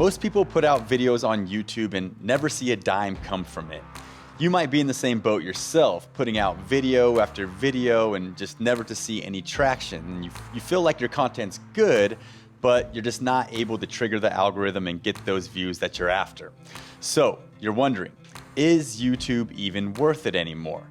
Most people put out videos on YouTube and never see a dime come from it. You might be in the same boat yourself, putting out video after video and just never to see any traction. And you feel like your content's good, but you're just not able to trigger the algorithm and get those views that you're after. So you're wondering, is YouTube even worth it anymore?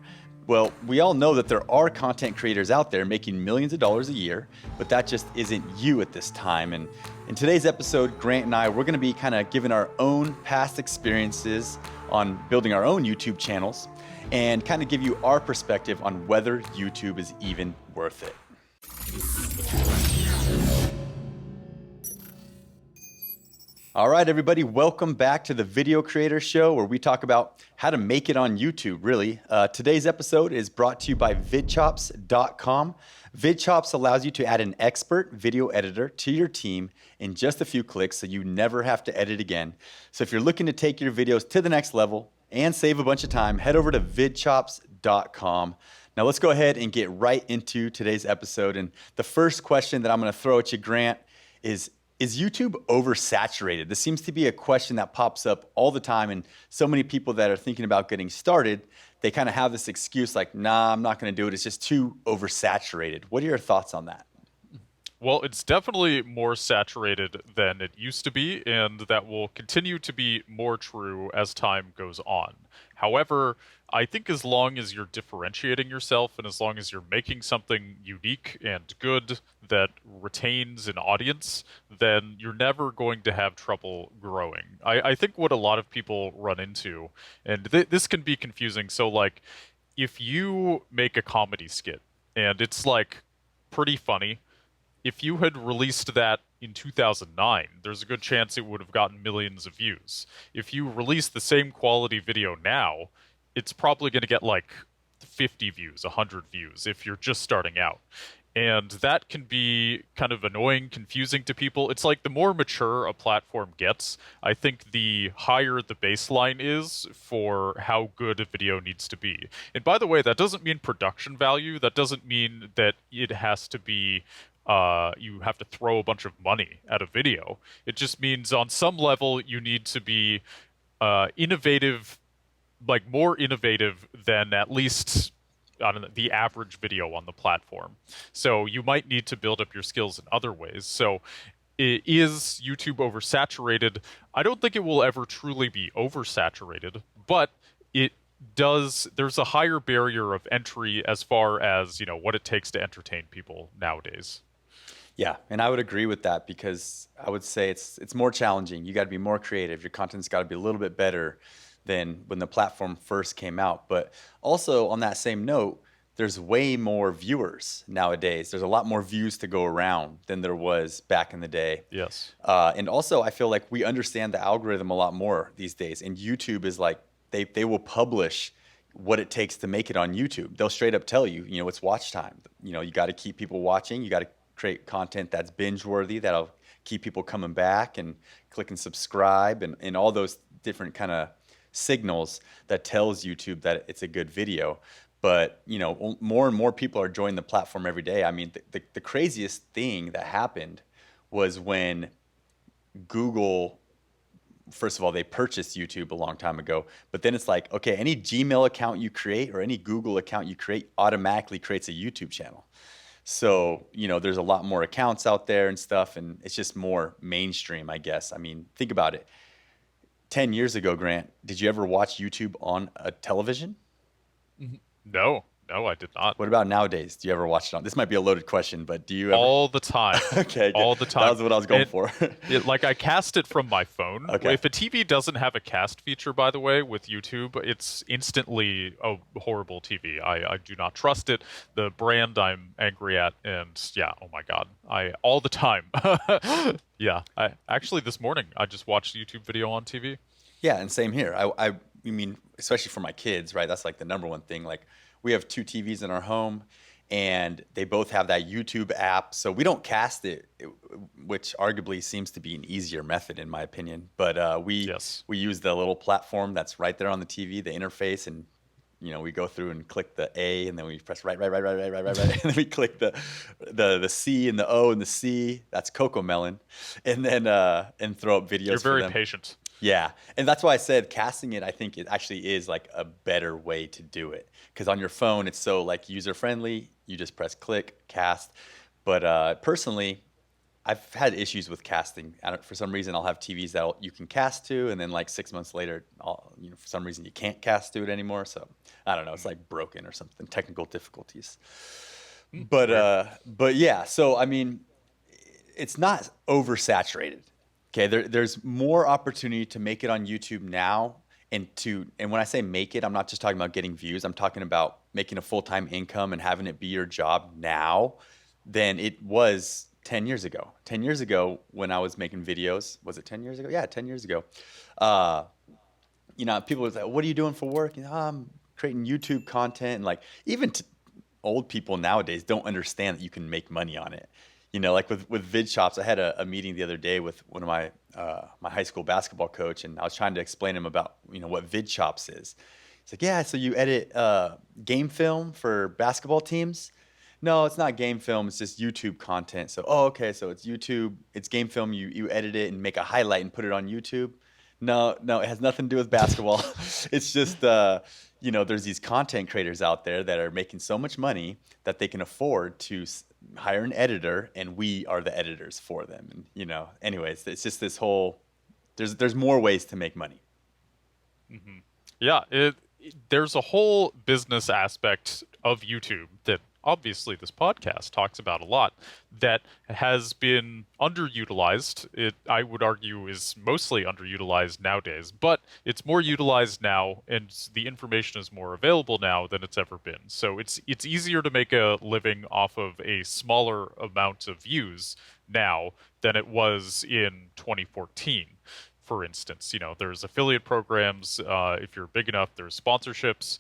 Well, we all know that there are content creators out there making millions of dollars a year, but that just isn't you at this time. And in today's episode, Grant and I, we're going to be kind of giving our own past experiences on building our own YouTube channels and kind of give you our perspective on whether YouTube is even worth it. All right, everybody, welcome back to the Video Creator Show, where we talk about how to make it on YouTube, really. Today's episode is brought to you by vidchops.com. VidChops allows you to add an expert video editor to your team in just a few clicks, so you never have to edit again. So if you're looking to take your videos to the next level and save a bunch of time, head over to vidchops.com. Now let's go ahead and get right into today's episode. And the first question that I'm going to throw at you, Grant, is YouTube oversaturated? This seems to be a question that pops up all the time, and so many people that are thinking about getting started, they kind of have this excuse like, nah, I'm not going to do it. It's just too oversaturated. What are your thoughts on that? Well, it's definitely more saturated than it used to be, and that will continue to be more true as time goes on. However, I think as long as you're differentiating yourself and as long as you're making something unique and good that retains an audience, then you're never going to have trouble growing. I think what a lot of people run into, and this can be confusing, so like if you make a comedy skit and it's like pretty funny, if you had released that in 2009, there's a good chance it would have gotten millions of views. If you release the same quality video now, it's probably going to get like 50 views, 100 views if you're just starting out. And that can be kind of annoying, confusing to people. It's like the more mature a platform gets, I think the higher the baseline is for how good a video needs to be. And by the way, that doesn't mean production value. That doesn't mean that it has to be you have to throw a bunch of money at a video. It just means on some level you need to be innovative, like more innovative than at least the average video on the platform. So you might need to build up your skills in other ways. So is YouTube oversaturated? I don't think it will ever truly be oversaturated, but there's a higher barrier of entry as far as, what it takes to entertain people nowadays. Yeah, and I would agree with that because I would say it's more challenging. You got to be more creative. Your content's got to be a little bit better than when the platform first came out. But also on that same note, there's way more viewers nowadays. There's a lot more views to go around than there was back in the day. Yes. And also I feel like we understand the algorithm a lot more these days. And YouTube is like, they will publish what it takes to make it on YouTube. They'll straight up tell you, it's watch time. You got to keep people watching. You got to create content that's binge worthy, that'll keep people coming back and click and subscribe and all those different kind of signals that tells YouTube that it's a good video. But, more and more people are joining the platform every day. I mean, the craziest thing that happened was when Google, first of all, they purchased YouTube a long time ago, but then it's like, okay, any Gmail account you create or any Google account you create automatically creates a YouTube channel. So, there's a lot more accounts out there and stuff, and it's just more mainstream, I guess. I mean, think about it. 10 years ago, Grant, did you ever watch YouTube on a television? No, I did not. What about nowadays? Do you ever watch it on? This might be a loaded question, but do you ever? All the time. Okay, all the time. That was what I was going for. I cast it from my phone. Okay. If a TV doesn't have a cast feature, by the way, with YouTube, it's instantly a horrible TV. I do not trust it. The brand I'm angry at, and yeah, oh my God, all the time. Yeah, actually this morning I just watched a YouTube video on TV. Yeah, and same here. I mean, especially for my kids, right? That's like the number one thing. Like, we have 2 TVs in our home, and they both have that YouTube app. So we don't cast it, which arguably seems to be an easier method, in my opinion. But we use the little platform that's right there on the TV, the interface, and we go through and click the A, and then we press right, and then we click the C and the O and the C. That's Coco Melon, and then and throw up You're videos for very them. patient. Yeah, and that's why I said casting it. I think it actually is like a better way to do it because on your phone it's so like user friendly. You just press click, cast. But personally, I've had issues with casting. For some reason, I'll have TVs that you can cast to, and then like 6 months later, for some reason you can't cast to it anymore. So I don't know. It's like broken or something. Technical difficulties. Weird. But yeah. So I mean, it's not oversaturated. Okay, there's more opportunity to make it on YouTube now, and when I say make it, I'm not just talking about getting views. I'm talking about making a full-time income and having it be your job now than it was 10 years ago. 10 years ago when I was making videos, was it 10 years ago? Yeah, 10 years ago. Uh, people would say, "What are you doing for work?" I'm creating YouTube content, and like even old people nowadays don't understand that you can make money on it. Like with vid shops, I had a meeting the other day with one of my high school basketball coach, and I was trying to explain to him about what vid shops is. He's like, "Yeah, so you edit game film for basketball teams?" No, it's not game film. It's just YouTube content. So, oh, okay. So it's YouTube. It's game film. You edit it and make a highlight and put it on YouTube. No, no, it has nothing to do with basketball. It's just, there's these content creators out there that are making so much money that they can afford to hire an editor, and we are the editors for them. And, anyways, it's just this whole, there's more ways to make money. Yeah, there's a whole business aspect of YouTube that obviously this podcast talks about a lot that has been underutilized. I would argue, is mostly underutilized nowadays, but it's more utilized now, and the information is more available now than it's ever been. So it's easier to make a living off of a smaller amount of views now than it was in 2014. For instance, there's affiliate programs. If you're big enough, there's sponsorships,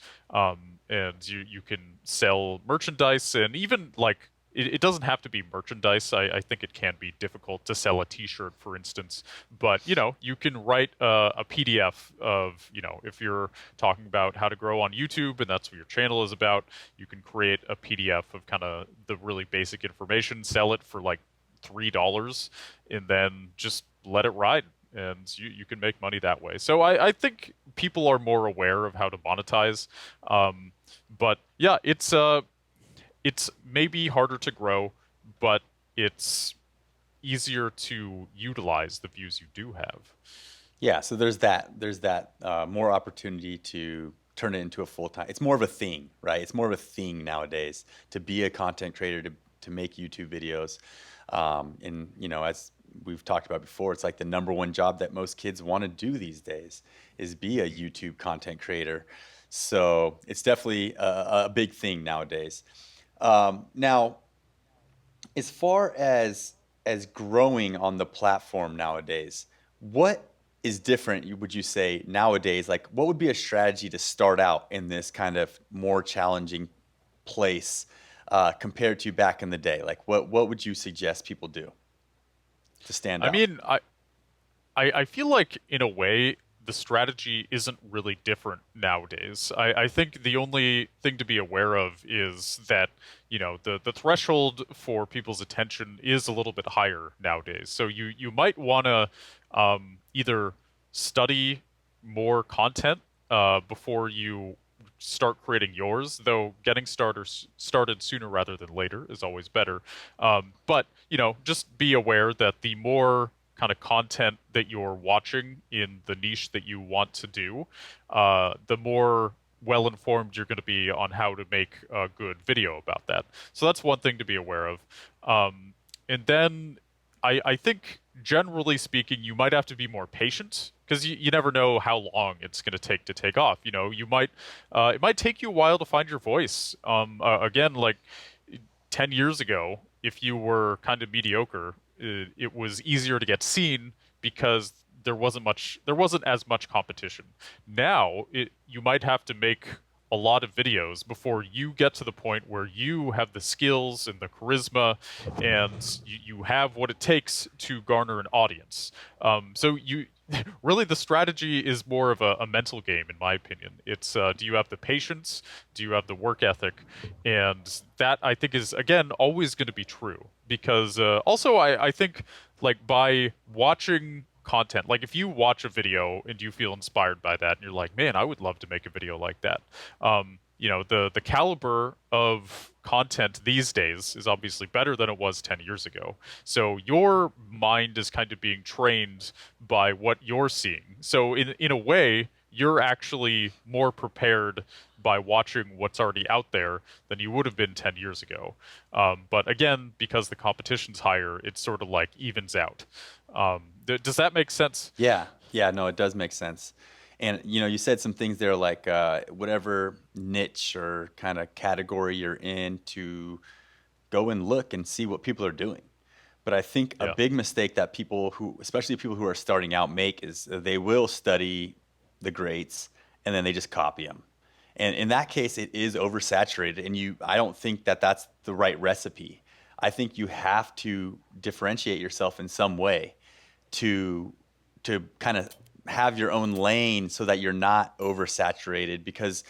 and you can sell merchandise, and even like it doesn't have to be merchandise. I think it can be difficult to sell a T-shirt, for instance, but you can write a PDF of if you're talking about how to grow on YouTube, and that's what your channel is about. You can create a PDF of kind of the really basic information, sell it for like $3, and then just let it ride. And you can make money that way. So I think people are more aware of how to monetize. But yeah, it's maybe harder to grow, but it's easier to utilize the views you do have. Yeah, so there's that more opportunity to turn it into a full-time. It's more of a thing, right? It's more of a thing nowadays to be a content creator, to make YouTube videos. And as we've talked about before, it's like the number one job that most kids want to do these days is be a YouTube content creator. So it's definitely a big thing nowadays. Now, as far as growing on the platform nowadays, what is different, would you say, nowadays? Like, what would be a strategy to start out in this kind of more challenging place compared to back in the day? Like, what would you suggest people do to stand I out? mean, I feel like in a way the strategy isn't really different nowadays. I think the only thing to be aware of is that, the threshold for people's attention is a little bit higher nowadays. So you might want to either study more content before you start creating yours, though getting started sooner rather than later is always better. But, just be aware that the more kind of content that you're watching in the niche that you want to do, the more well-informed you're going to be on how to make a good video about that. So that's one thing to be aware of. And then I think, generally speaking, you might have to be more patient because you never know how long it's going to take off. You might it might take you a while to find your voice. Again, like 10 years ago, if you were kind of mediocre, it was easier to get seen because there wasn't as much competition. Now, you might have to make a lot of videos before you get to the point where you have the skills and the charisma and you have what it takes to garner an audience. So Really, the strategy is more of a mental game, in my opinion. It's do you have the patience? Do you have the work ethic? And that I think is again always going to be true because also I think like by watching content, like if you watch a video and you feel inspired by that, and you're like, man, I would love to make a video like that. The caliber of content these days is obviously better than it was 10 years ago. So your mind is kind of being trained by what you're seeing. So in a way, you're actually more prepared by watching what's already out there than you would have been 10 years ago. But again, because the competition's higher, it sort of like evens out. Does that make sense? Yeah, yeah, no, it does make sense. And you said some things there like whatever niche or kind of category you're in to go and look and see what people are doing. But I think a Yeah. big mistake that people who, especially people who are starting out, make is they will study the greats and then they just copy them. And in that case, it is oversaturated. And I don't think that that's the right recipe. I think you have to differentiate yourself in some way to kind of have your own lane so that you're not oversaturated because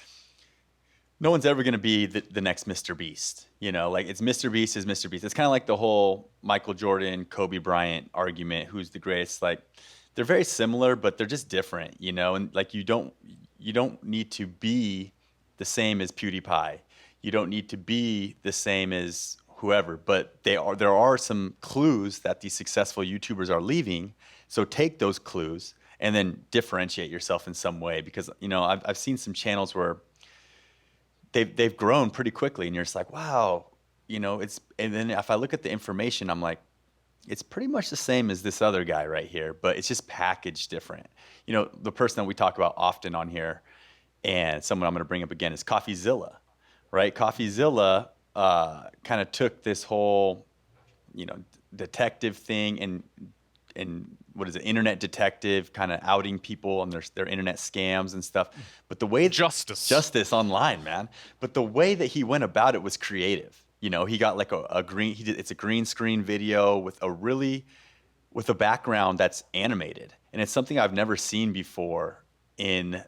no one's ever going to be the next Mr. Beast. Like it's Mr. Beast is Mr. Beast. It's kind of like the whole Michael Jordan, Kobe Bryant argument, who's the greatest. Like they're very similar, but they're just different, and like you don't need to be the same as PewDiePie. You don't need to be the same as whoever, but there are some clues that these successful YouTubers are leaving. So take those clues and then differentiate yourself in some way because I've seen some channels where they've grown pretty quickly and you're just like, wow, and then if I look at the information, I'm like, it's pretty much the same as this other guy right here, but it's just packaged different. The person that we talk about often on here and someone I'm going to bring up again is CoffeeZilla, right? CoffeeZilla kind of took this whole, detective thing and what is it, internet detective, kind of outing people on their internet scams and stuff. But the way justice online, man. But the way that he went about it was creative. He got like it's a green screen video with a background that's animated, and it's something I've never seen before in,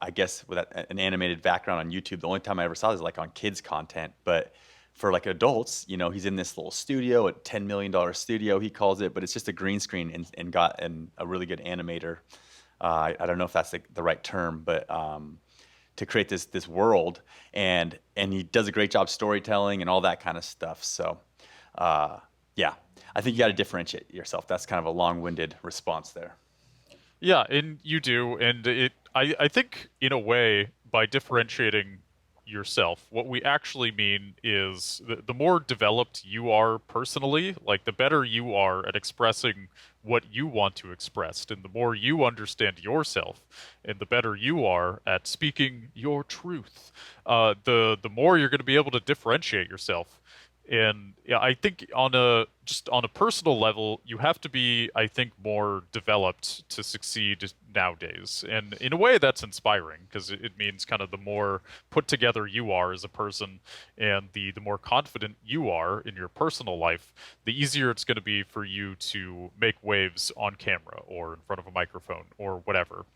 I guess, with an animated background on YouTube. The only time I ever saw it is like on kids content, but for like adults, he's in this little studio, a $10 million studio, he calls it, but it's just a green screen and got a really good animator. I don't know if that's the right term, but to create this world, and he does a great job storytelling and all that kind of stuff. So, yeah, I think you got to differentiate yourself. That's kind of a long-winded response there. Yeah, and you do, and I think in a way by differentiating yourself, what we actually mean is the more developed you are personally, like the better you are at expressing what you want to express, and the more you understand yourself, and the better you are at speaking your truth, the more you're going to be able to differentiate yourself. And yeah, I think on a personal level, you have to be, I think, more developed to succeed nowadays. And in a way, that's inspiring because it means kind of the more put together you are as a person, and the more confident you are in your personal life, the easier it's going to be for you to make waves on camera or in front of a microphone or whatever.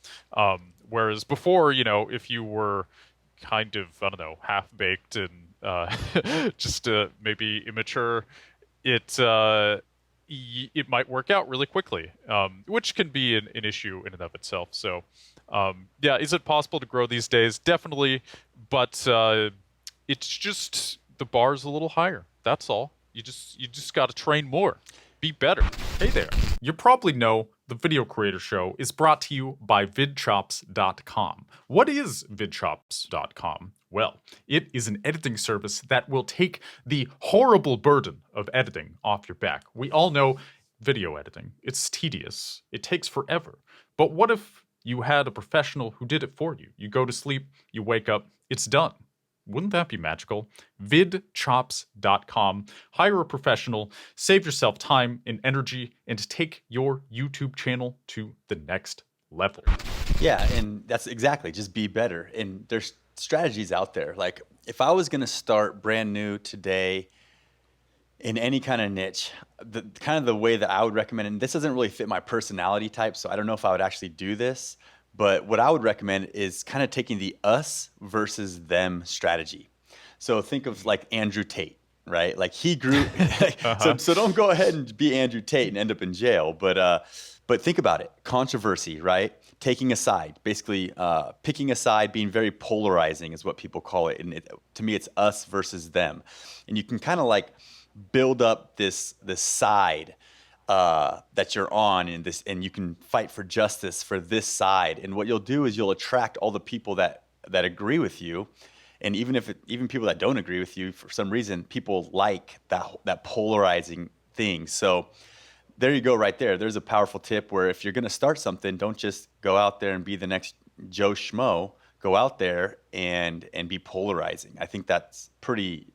Whereas before, if you were kind of, I don't know, half-baked and just maybe immature, it might work out really quickly, which can be an issue in and of itself. So, yeah, is it possible to grow these days? Definitely, but it's just the bar's a little higher. That's all. You just got to train more, be better. Hey there. You probably know the Video Creator Show is brought to you by vidchops.com. What is vidchops.com? Well, it is an editing service that will take the horrible burden of editing off your back. We all know video editing. It's tedious. It takes forever. But what if you had a professional who did it for you? You go to sleep, you wake up, it's done. Wouldn't that be magical? vidchops.com. Hire a professional, save yourself time and energy, and take your YouTube channel to the next level. Yeah, and that's exactly, just be better. And there's strategies out there. Like if I was going to start brand new today In any kind of niche, the kind of the way that I would recommend, and this doesn't really fit my personality type, so I don't know if I would actually do this, but what I would recommend is kind of taking the us versus them strategy. So think of like Andrew Tate, right? Like he grew, Uh-huh. so don't go ahead and be Andrew Tate and end up in jail, but think about it, controversy, right? Taking a side, basically picking a side, being very polarizing is what people call it, and to me, it's us versus them, and you can kind of like build up this side that you're on in this, and you can fight for justice for this side. And what you'll do is you'll attract all the people that agree with you, and even people that don't agree with you for some reason, people like that polarizing thing. So there you go, right there. There's a powerful tip where if you're going to start something, don't just go out there and be the next Joe Schmo. Go out there and be polarizing. I think that's pretty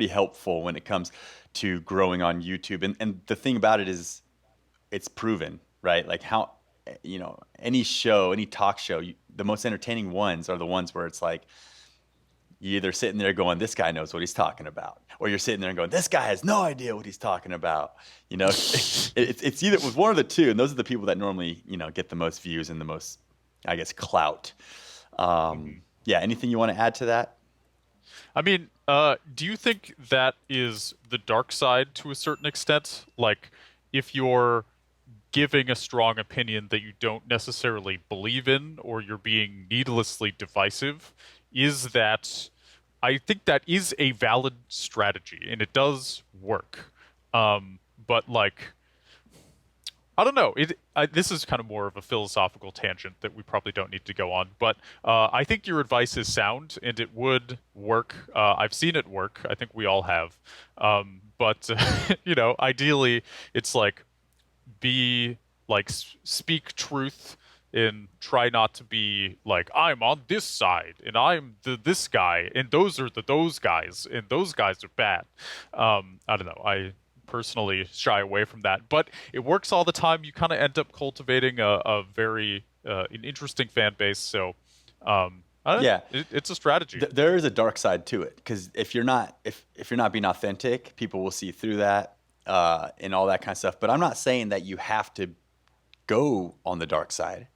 helpful when it comes to growing on YouTube. And the thing about it is it's proven, right? Like how, any show, any talk show, the most entertaining ones are the ones where it's like you either sitting there going, this guy knows what he's talking about, or you're sitting there and going, this guy has no idea what he's talking about. It's either with one of the two, and those are the people that normally, get the most views and the most, I guess, clout. Mhm. Yeah. Anything you want to add to that? I mean, do you think that is the dark side to a certain extent? Like, if you're giving a strong opinion that you don't necessarily believe in, or you're being needlessly divisive, is that I think that is a valid strategy and it does work. But like, I don't know. This is kind of more of a philosophical tangent that we probably don't need to go on. But I think your advice is sound and it would work. I've seen it work. I think we all have. But ideally, it's like be like speak truth and try not to be like I'm on this side and I'm this guy and those are those guys and those guys are bad. I don't know. I personally shy away from that, but it works all the time. You kind of end up cultivating a very an interesting fan base. So I don't know. Yeah. It's a strategy. There is a dark side to it because if you're not being authentic, people will see through that and all that kind of stuff. But I'm not saying that you have to go on the dark side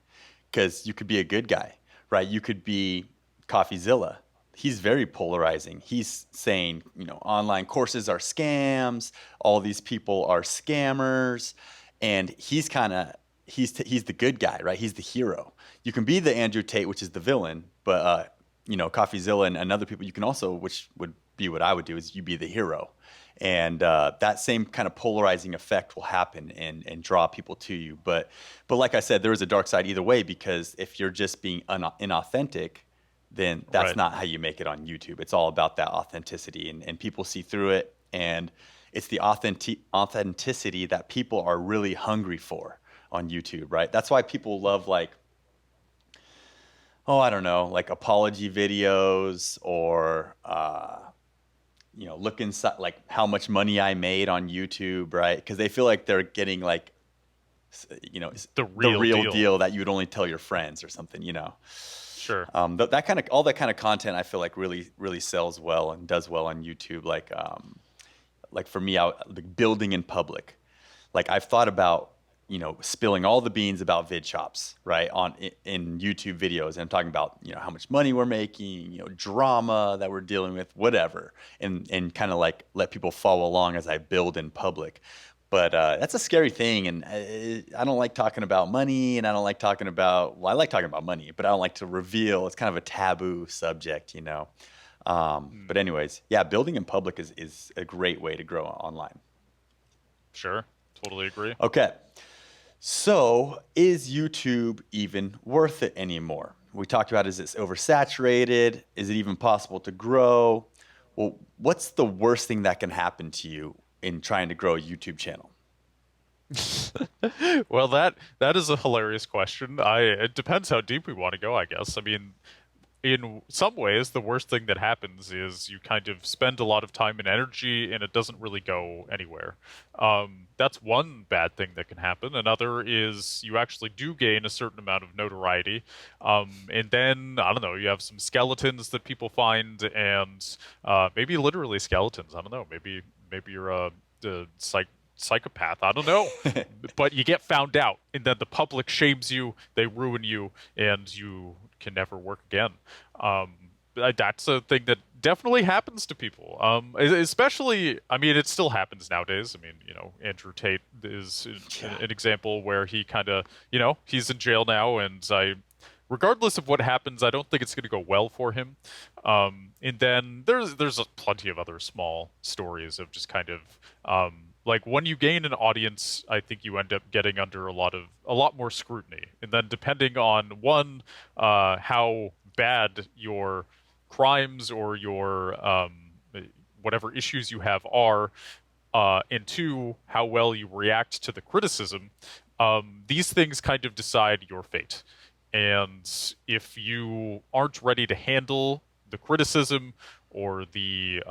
because you could be a good guy, right? You could be CoffeeZilla. He's very polarizing. He's saying, online courses are scams. All these people are scammers, and he's the good guy, right? He's the hero. You can be the Andrew Tate, which is the villain, but CoffeeZilla and other people, you can also, which would be what I would do, is you be the hero, and that same kind of polarizing effect will happen and draw people to you. But like I said, there is a dark side either way because if you're just being inauthentic, then that's Right. not how you make it on YouTube. It's all about that authenticity, and people see through it, and it's the authenticity that people are really hungry for on YouTube, right? That's why people love like, oh, I don't know, like apology videos or look inside like how much money I made on YouTube, right? Because they feel like they're getting like The the real real deal. deal that you would only tell your friends or something. Sure. That kind of all that kind of content I feel like really sells well and does well on YouTube. Like for me, out like building in public. Like I've thought about spilling all the beans about vid shops, right, in YouTube videos, and I'm talking about how much money we're making, drama that we're dealing with, whatever, and kind of like let people follow along as I build in public. But that's a scary thing, and I don't like talking about money, and I don't like talking about, well, I like talking about money, but I don't like to reveal. It's kind of a taboo subject. Hmm. But anyways, yeah, building in public is a great way to grow online. Sure. Totally agree. Okay, so is YouTube even worth it anymore? We talked about, is it oversaturated? Is it even possible to grow? Well, what's the worst thing that can happen to you in trying to grow a YouTube channel? Well, that is a hilarious question. It depends how deep we want to go, I guess. I mean, in some ways, the worst thing that happens is you kind of spend a lot of time and energy and it doesn't really go anywhere. That's one bad thing that can happen. Another is you actually do gain a certain amount of notoriety. And then, I don't know, you have some skeletons that people find and maybe literally skeletons. I don't know. Maybe you're psychopath. I don't know, but you get found out, and then the public shames you, they ruin you, and you can never work again. Um, that's a thing that definitely happens to people. Especially, I mean, it still happens nowadays. I mean, Andrew Tate is Yeah. an example where he kind of, he's in jail now, and regardless of what happens, I don't think it's going to go well for him. And then there's plenty of other small stories of just kind of like when you gain an audience, I think you end up getting under a lot more scrutiny. And then depending on one, how bad your crimes or your whatever issues you have are, and two, how well you react to the criticism, these things kind of decide your fate. And if you aren't ready to handle the criticism or the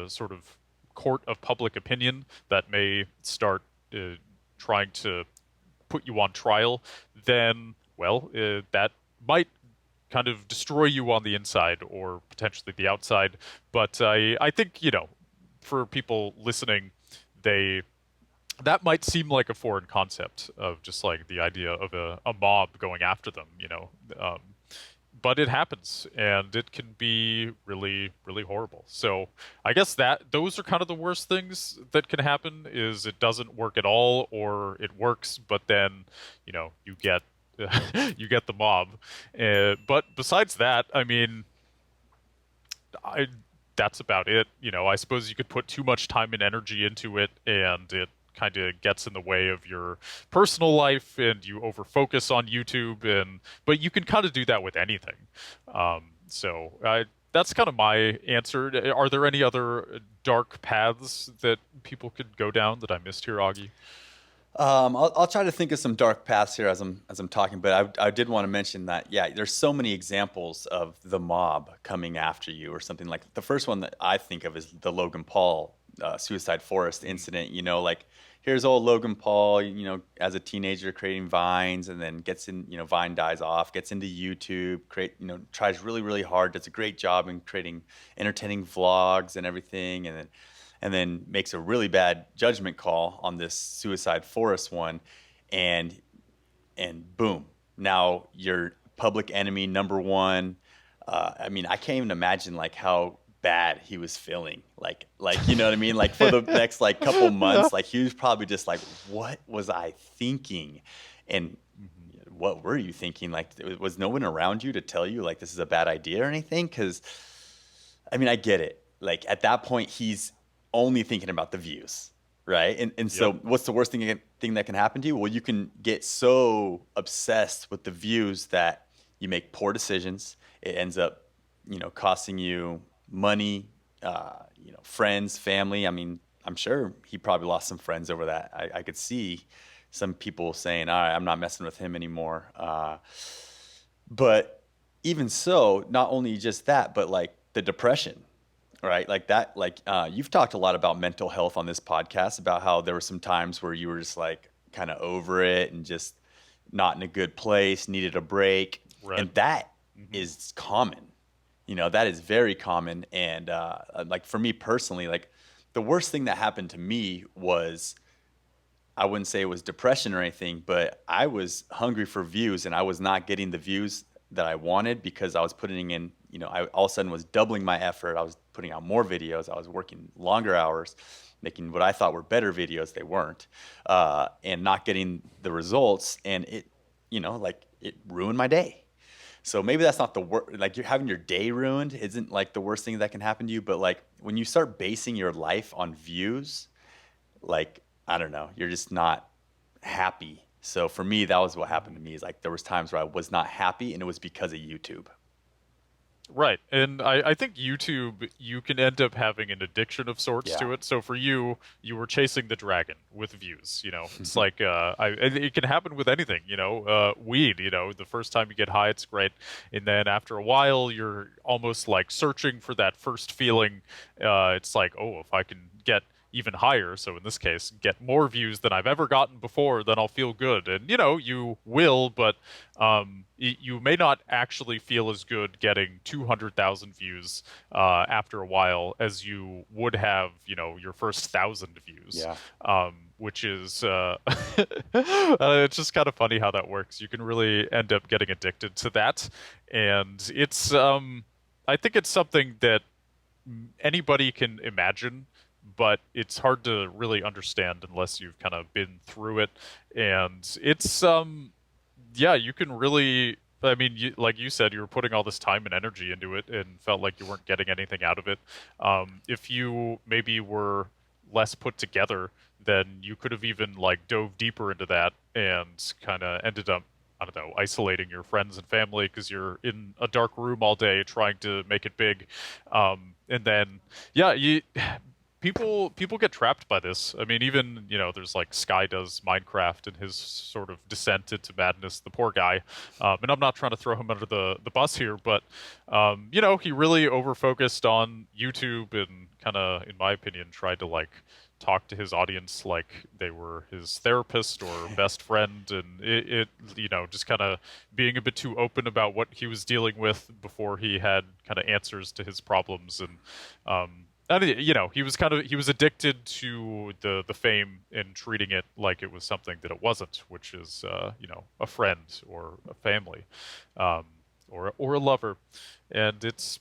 sort of court of public opinion that may start trying to put you on trial, then, well, that might kind of destroy you on the inside or potentially the outside. But I think, for people listening, they that might seem like a foreign concept of just like the idea of a mob going after them, um, but it happens and it can be really, really horrible. So I guess that those are kind of the worst things that can happen is it doesn't work at all or it works, but then, you get you get the mob. But besides that, I mean, I that's about it. I suppose you could put too much time and energy into it, and it kind of gets in the way of your personal life, and you overfocus on YouTube. But you can kind of do that with anything. That's kind of my answer. Are there any other dark paths that people could go down that I missed here, Augie? I'll try to think of some dark paths here as I'm talking, but I did want to mention that yeah, there's so many examples of the mob coming after you or something like the first one that I think of is the Logan Paul suicide forest incident. Like here's old Logan Paul, as a teenager creating vines, and then gets in, Vine dies off, gets into YouTube, tries really really hard, does a great job in creating entertaining vlogs and everything, and then makes a really bad judgment call on this suicide forest one, and boom, now you're public enemy number one. I mean, I can't even imagine like how bad he was feeling. Like you know what I mean? Like for the next like couple months, like he was probably just like, what was I thinking? And what were you thinking? Like, was no one around you to tell you like this is a bad idea or anything? Because I mean, I get it. Like at that point, he's only thinking about the views, right? And so Yep. what's the worst thing that can happen to you? Well, you can get so obsessed with the views that you make poor decisions. It ends up, costing you money, friends, family. I mean, I'm sure he probably lost some friends over that. I could see some people saying, all right, I'm not messing with him anymore. But even so, not only just that, but like the depression, right? Like that, like you've talked a lot about mental health on this podcast, about how there were some times where you were just like kind of over it and just not in a good place, needed a break. Right. And that Hmm. is common. That is very common. And like for me personally, like the worst thing that happened to me was, I wouldn't say it was depression or anything, but I was hungry for views and I was not getting the views that I wanted because I was putting in, I all of a sudden was doubling my effort. I was putting out more videos. I was working longer hours, making what I thought were better videos. They weren't, and not getting the results. And it, like it ruined my day. So maybe that's not the worst. Like you're having your day ruined isn't like the worst thing that can happen to you. But like when you start basing your life on views, like I don't know, you're just not happy. So for me, that was what happened to me. Is like there was times where I was not happy, and it was because of YouTube. Right. And I think YouTube, you can end up having an addiction of sorts Yeah. to it. So for you, you were chasing the dragon with views, It's like, and it can happen with anything, weed, the first time you get high, it's great. And then after a while, you're almost like searching for that first feeling. It's like, oh, if I can get even higher. So in this case, get more views than I've ever gotten before, then I'll feel good. And you will, but you may not actually feel as good getting 200,000 views after a while as you would have, your first 1,000 views. Yeah. Which is it's just kind of funny how that works. You can really end up getting addicted to that, and it's I think it's something that anybody can imagine, but it's hard to really understand unless you've kind of been through it. And it's yeah, you can really. I mean, like you said, you were putting all this time and energy into it and felt like you weren't getting anything out of it. If you maybe were less put together, then you could have even like dove deeper into that and kind of ended up, I don't know, isolating your friends and family because you're in a dark room all day trying to make it big. And then, yeah, people get trapped by this. I mean, even, there's like Sky does Minecraft and his sort of descent into madness, the poor guy. And I'm not trying to throw him under the bus here, but, he really over-focused on YouTube and kind of, in my opinion, tried to like talk to his audience like they were his therapist or best friend, and it just kind of being a bit too open about what he was dealing with before he had kind of answers to his problems. And he was addicted to the fame and treating it like it was something that it wasn't, which is a friend or a family, or a lover, and it's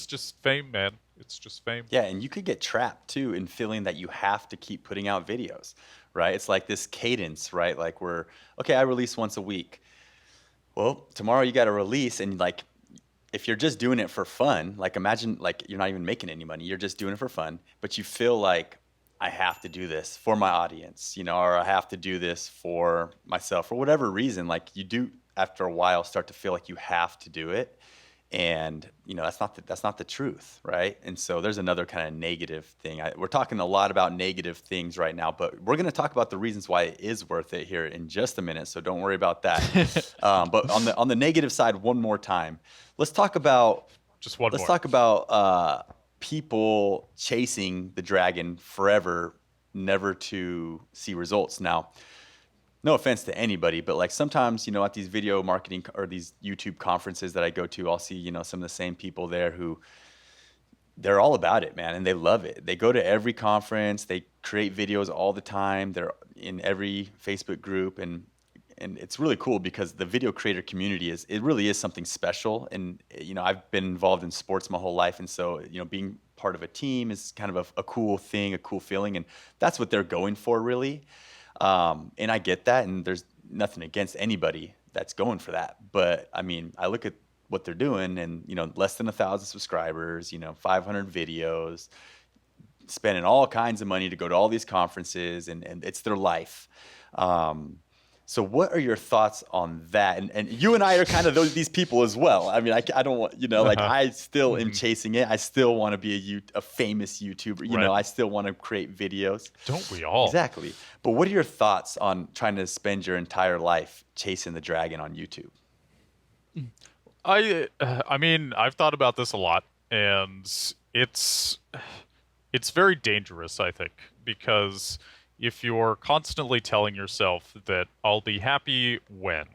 just fame, man. It's just fame. Yeah, and you could get trapped too in feeling that you have to keep putting out videos, right? It's like this cadence, right? Like okay, I release once a week. Well, tomorrow you got to release, and like if you're just doing it for fun, like imagine like you're not even making any money, you're just doing it for fun, but you feel like I have to do this for my audience, or I have to do this for myself for whatever reason. Like you do after a while start to feel like you have to do it. And that's not the truth, right? And so there's another kind of negative thing. We're talking a lot about negative things right now, but we're going to talk about the reasons why it is worth it here in just a minute. So don't worry about that. But on the negative side, one more time, let's talk about people chasing the dragon forever, never to see results. Now, no offense to anybody, but like sometimes, at these video marketing or these YouTube conferences that I go to, I'll see, some of the same people there who they're all about it, man. And they love it. They go to every conference, they create videos all the time. They're in every Facebook group, and it's really cool because the video creator community it really is something special. And, I've been involved in sports my whole life. And so, being part of a team is kind of a cool thing, a cool feeling. And that's what they're going for, really. And I get that, and there's nothing against anybody that's going for that. But I mean, I look at what they're doing, and less than 1,000 subscribers, 500 videos, spending all kinds of money to go to all these conferences, and it's their life. So what are your thoughts on that? And you and I are kind of these people as well. I mean, I don't want, like I still am chasing it. I still want to be a famous YouTuber. Right. I still want to create videos. Don't we all? Exactly. But what are your thoughts on trying to spend your entire life chasing the dragon on YouTube? I mean, I've thought about this a lot, and it's very dangerous, I think, because if you're constantly telling yourself that I'll be happy when,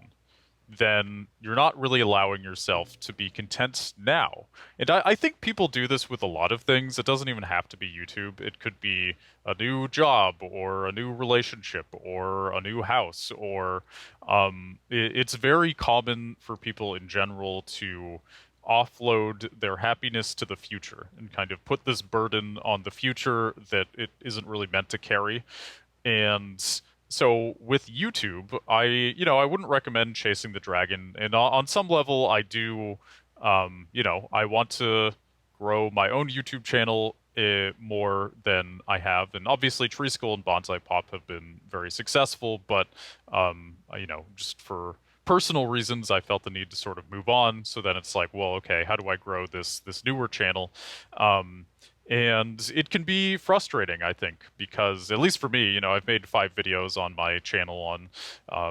then you're not really allowing yourself to be content now. And I think people do this with a lot of things. It doesn't even have to be YouTube. It could be a new job or a new relationship or a new house, or it's very common for people in general to offload their happiness to the future and kind of put this burden on the future that it isn't really meant to carry. And so with YouTube, I wouldn't recommend chasing the dragon. And on some level, I do, I want to grow my own YouTube channel more than I have. And obviously Tree School and Bonsai Pop have been very successful, but, just for personal reasons, I felt the need to sort of move on. So then it's like, well, okay, how do I grow this newer channel? And it can be frustrating, I think, because at least for me, I've made 5 videos on my channel on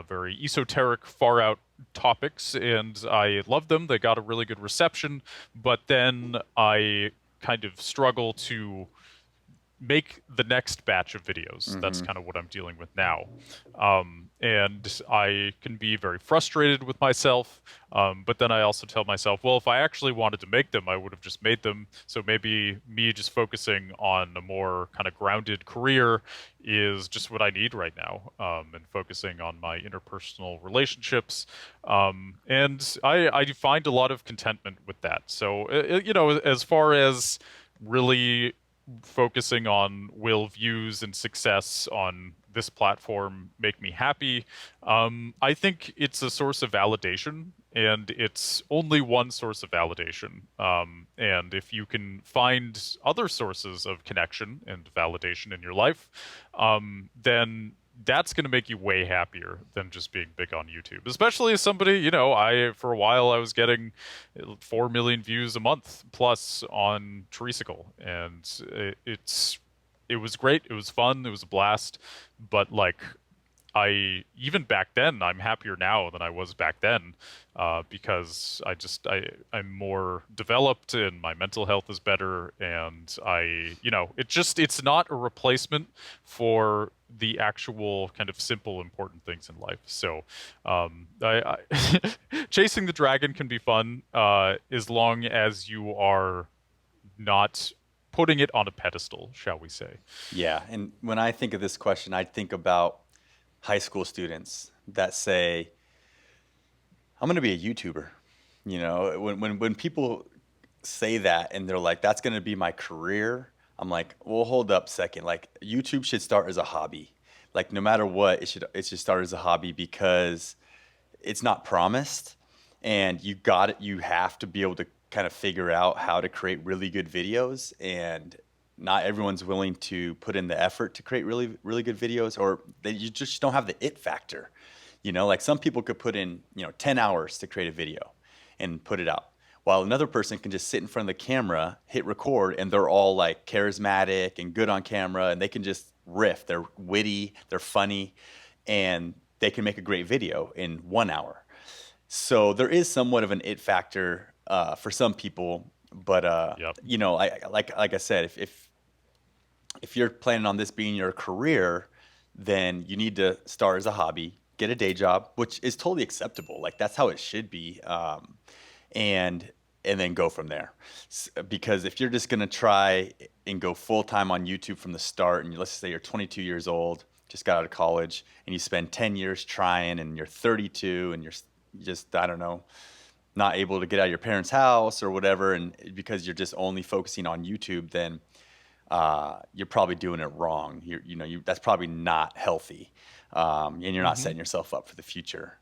very esoteric, far out topics, and I love them. They got a really good reception, but then I kind of struggle to make the next batch of videos. That's Mm-hmm. kind of what I'm dealing with now. And I can be very frustrated with myself. But then I also tell myself, well, if I actually wanted to make them, I would have just made them. So maybe me just focusing on a more kind of grounded career is just what I need right now, and focusing on my interpersonal relationships. And I find a lot of contentment with that. So, as far as really focusing on will views and success on this platform make me happy? I think it's a source of validation, and it's only one source of validation. And if you can find other sources of connection and validation in your life, then that's going to make you way happier than just being big on YouTube. Especially as somebody, for a while I was getting 4 million views a month plus on Treesicle, and it was great. It was fun. It was a blast. But like, even back then, I'm happier now than I was back then, because I'm more developed and my mental health is better, and it's not a replacement for the actual kind of simple important things in life. So, chasing the dragon can be fun, as long as you are not putting it on a pedestal, shall we say. Yeah, and when I think of this question, I think about high school students that say, "I'm going to be a YouTuber." When people say that and they're like, "That's going to be my career," I'm like, "Well, hold up a second. Like, YouTube should start as a hobby. Like, no matter what, it should start as a hobby because it's not promised, and you have to be able to kind of figure out how to create really good videos, and not everyone's willing to put in the effort to create really really good videos, or you just don't have the it factor. Like some people could put in 10 hours to create a video and put it out, while another person can just sit in front of the camera, hit record, and they're all like charismatic and good on camera, and they can just riff. They're witty, they're funny, and they can make a great video in 1 hour. So there is somewhat of an it factor for some people, but Yep. like I said, if you're planning on this being your career, then you need to start as a hobby, get a day job, which is totally acceptable. Like that's how it should be, and then go from there. Because if you're just gonna try and go full time on YouTube from the start, and let's say you're 22 years old, just got out of college, and you spend 10 years trying, and you're 32, and you're just, I don't know, not able to get out of your parents' house or whatever, and because you're just only focusing on YouTube, then you're probably doing it wrong. That's probably not healthy, and you're not Hmm. setting yourself up for the future.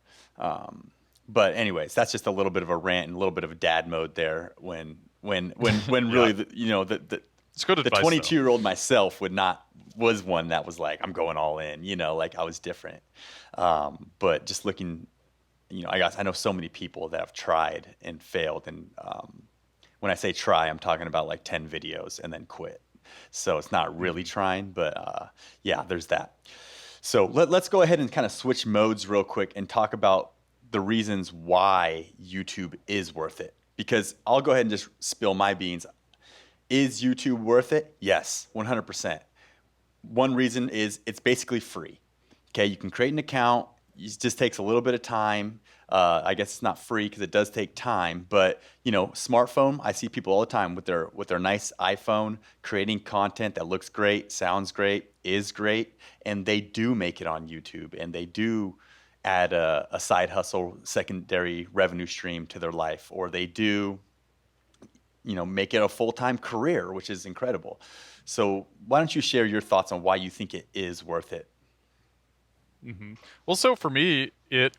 But anyways, that's just a little bit of a rant and a little bit of a dad mode there. When Yeah. really, It's good the advice, though. 22-year-old myself was one that was like, I'm going all in. Like I was different. But just looking, I know so many people that have tried and failed, and when I say try, I'm talking about like 10 videos and then quit. So it's not really Hmm. trying, but yeah, there's that. So let's go ahead and kind of switch modes real quick and talk about the reasons why YouTube is worth it. Because I'll go ahead and just spill my beans. Is YouTube worth it? Yes, 100%. One reason is it's basically free. Okay, you can create an account. It just takes a little bit of time. I guess it's not free because it does take time, but smartphone. I see people all the time with their nice iPhone creating content that looks great, sounds great, is great, and they do make it on YouTube, and they do add a side hustle, secondary revenue stream to their life, or they do make it a full-time career, which is incredible. So why don't you share your thoughts on why you think it is worth it? Hmm. Well, so for me, it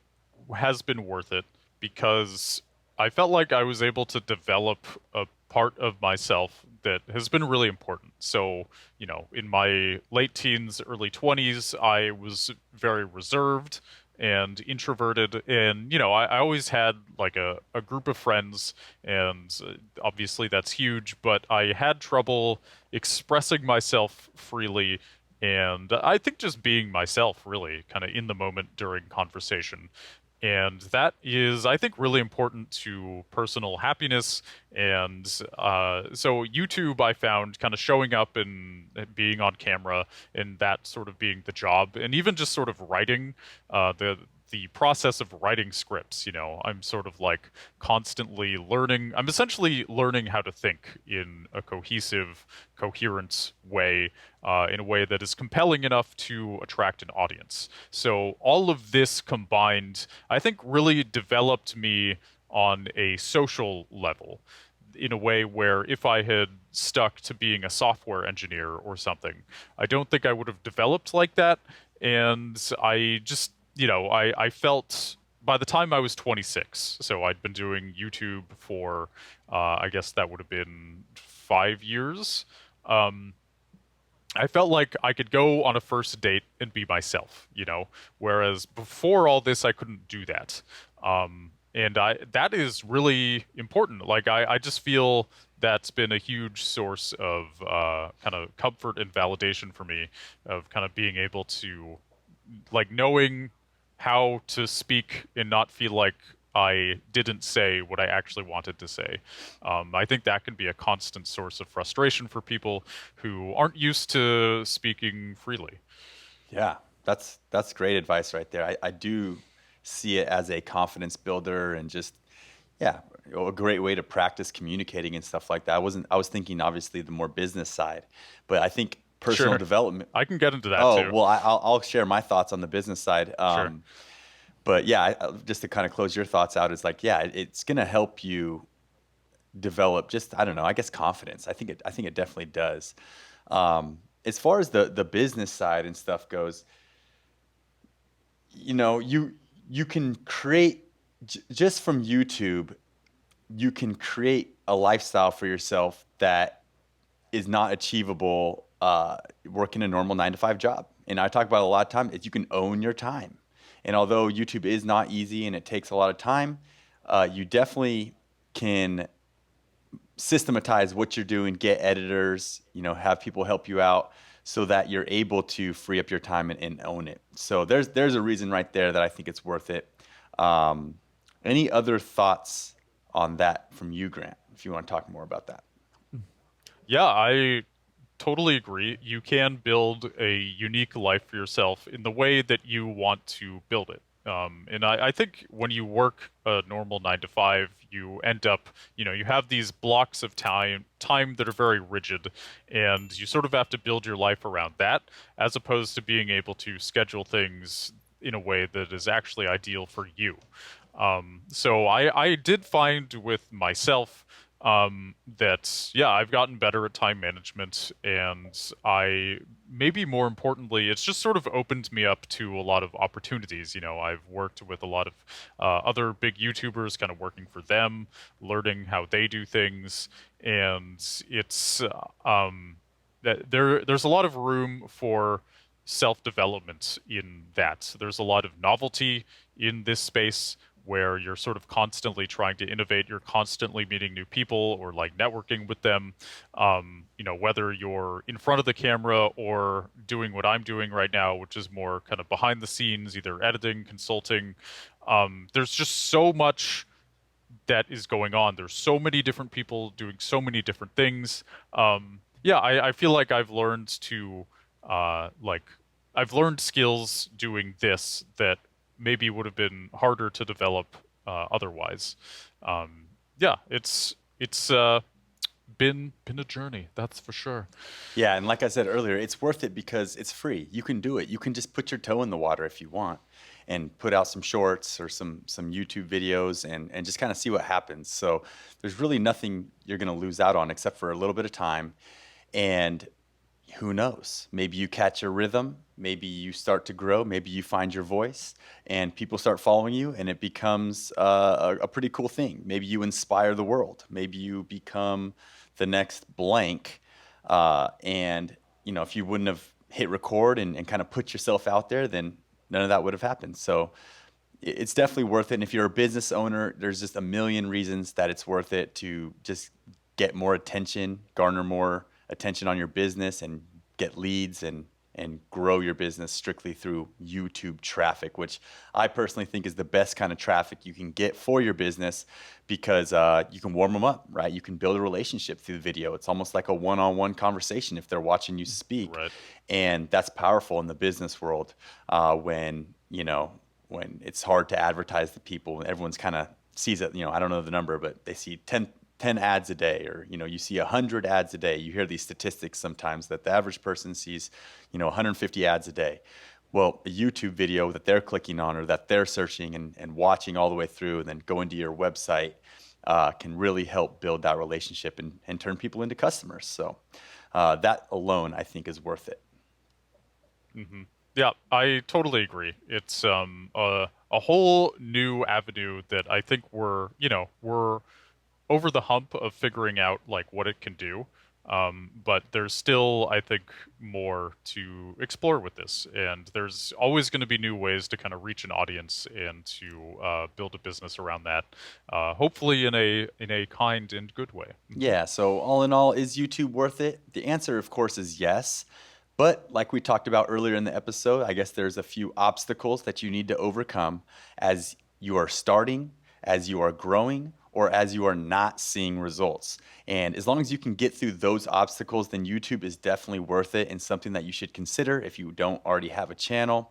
has been worth it because I felt like I was able to develop a part of myself that has been really important. So, in my late teens, early 20s, I was very reserved and introverted. And, I always had like a group of friends, and obviously that's huge, but I had trouble expressing myself freely. And I think just being myself, really, kind of in the moment during conversation. And that is, I think, really important to personal happiness. And so YouTube, I found kind of showing up and being on camera and that sort of being the job, and even just sort of writing the process of writing scripts. I'm sort of like constantly learning. I'm essentially learning how to think in a cohesive, coherent way, in a way that is compelling enough to attract an audience. So all of this combined, I think, really developed me on a social level in a way where if I had stuck to being a software engineer or something, I don't think I would have developed like that. And I just, I felt by the time I was 26, so I'd been doing YouTube for, I guess that would have been 5 years. Um, I felt like I could go on a first date and be myself, whereas before all this, I couldn't do that. And that is really important. Like, I just feel that's been a huge source of kind of comfort and validation for me of kind of being able to, like, knowing how to speak and not feel like I didn't say what I actually wanted to say. I think that can be a constant source of frustration for people who aren't used to speaking freely. Yeah, that's great advice right there. I do see it as a confidence builder and just yeah, a great way to practice communicating and stuff like that. I was thinking obviously the more business side, but I think personal Sure, development. I can get into that Oh, too. well, I'll share my thoughts on the business side. Sure. But yeah, just to kind of close your thoughts out, is like, yeah, it's going to help you develop just, I don't know, I guess confidence. I think it definitely does. As far as the business side and stuff goes, you can create just from YouTube, you can create a lifestyle for yourself that is not achievable working a normal 9 to 5 job. And I talk about a lot of time is you can own your time. And although YouTube is not easy and it takes a lot of time, you definitely can systematize what you're doing, get editors, have people help you out so that you're able to free up your time and own it. So there's a reason right there that I think it's worth it. Um, any other thoughts on that from you, Grant, if you want to talk more about that? Yeah, I totally agree. You can build a unique life for yourself in the way that you want to build it. And I think when you work a normal 9 to 5, you end up, you have these blocks of time that are very rigid, and you sort of have to build your life around that, as opposed to being able to schedule things in a way that is actually ideal for you. So I did find with myself that, yeah, I've gotten better at time management, and I maybe more importantly, it's just sort of opened me up to a lot of opportunities. I've worked with a lot of other big YouTubers, kind of working for them, learning how they do things, and it's that there's a lot of room for self-development in that. So there's a lot of novelty in this space where you're sort of constantly trying to innovate. You're constantly meeting new people or like networking with them. Whether you're in front of the camera or doing what I'm doing right now, which is more kind of behind the scenes, either editing, consulting. There's just so much that is going on. There's so many different people doing so many different things. Yeah, I feel like like I've learned skills doing this that maybe would have been harder to develop otherwise. Yeah, it's been a journey, that's for sure. Yeah, and like I said earlier, it's worth it because it's free. You can do it. You can just put your toe in the water if you want and put out some shorts or some YouTube videos and just kind of see what happens. So there's really nothing you're going to lose out on except for a little bit of time. And who knows? Maybe you catch a rhythm, maybe you start to grow, maybe you find your voice and people start following you and it becomes a pretty cool thing. Maybe you inspire the world. Maybe you become the next blank. And, if you wouldn't have hit record and kind of put yourself out there, then none of that would have happened. So it's definitely worth it. And if you're a business owner, there's just a million reasons that it's worth it to just get more attention, garner more attention on your business and get leads and grow your business strictly through YouTube traffic, which I personally think is the best kind of traffic you can get for your business, because you can warm them up, right? You can build a relationship through the video. It's almost like a one-on-one conversation if they're watching you speak. Right. And that's powerful in the business world, when, when it's hard to advertise to people and everyone's kind of sees it, I don't know the number, but they see 10 ads a day, or, you see 100 ads a day. You hear these statistics sometimes that the average person sees, 150 ads a day. Well, a YouTube video that they're clicking on or that they're searching and watching all the way through and then going to your website can really help build that relationship and turn people into customers. So that alone, I think, is worth it. Mm-hmm. Yeah, I totally agree. It's a whole new avenue that I think we're over the hump of figuring out like what it can do. But there's still, I think, more to explore with this, and there's always going to be new ways to kind of reach an audience and to build a business around that. Hopefully, in a kind and good way. Yeah. So all in all, is YouTube worth it? The answer, of course, is yes. But like we talked about earlier in the episode, I guess there's a few obstacles that you need to overcome as you are starting, as you are growing, or as you are not seeing results. And as long as you can get through those obstacles, then YouTube is definitely worth it and something that you should consider if you don't already have a channel.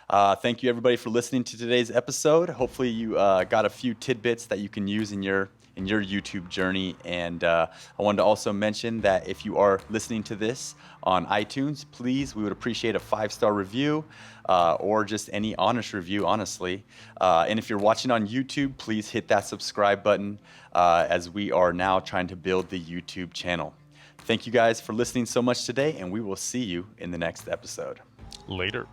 Thank you, everybody, for listening to today's episode. Hopefully you got a few tidbits that you can use in your YouTube journey. And I wanted to also mention that if you are listening to this on iTunes, please, we would appreciate a 5-star review or just any honest review, honestly. And if you're watching on YouTube, please hit that subscribe button as we are now trying to build the YouTube channel. Thank you guys for listening so much today, and we will see you in the next episode. Later.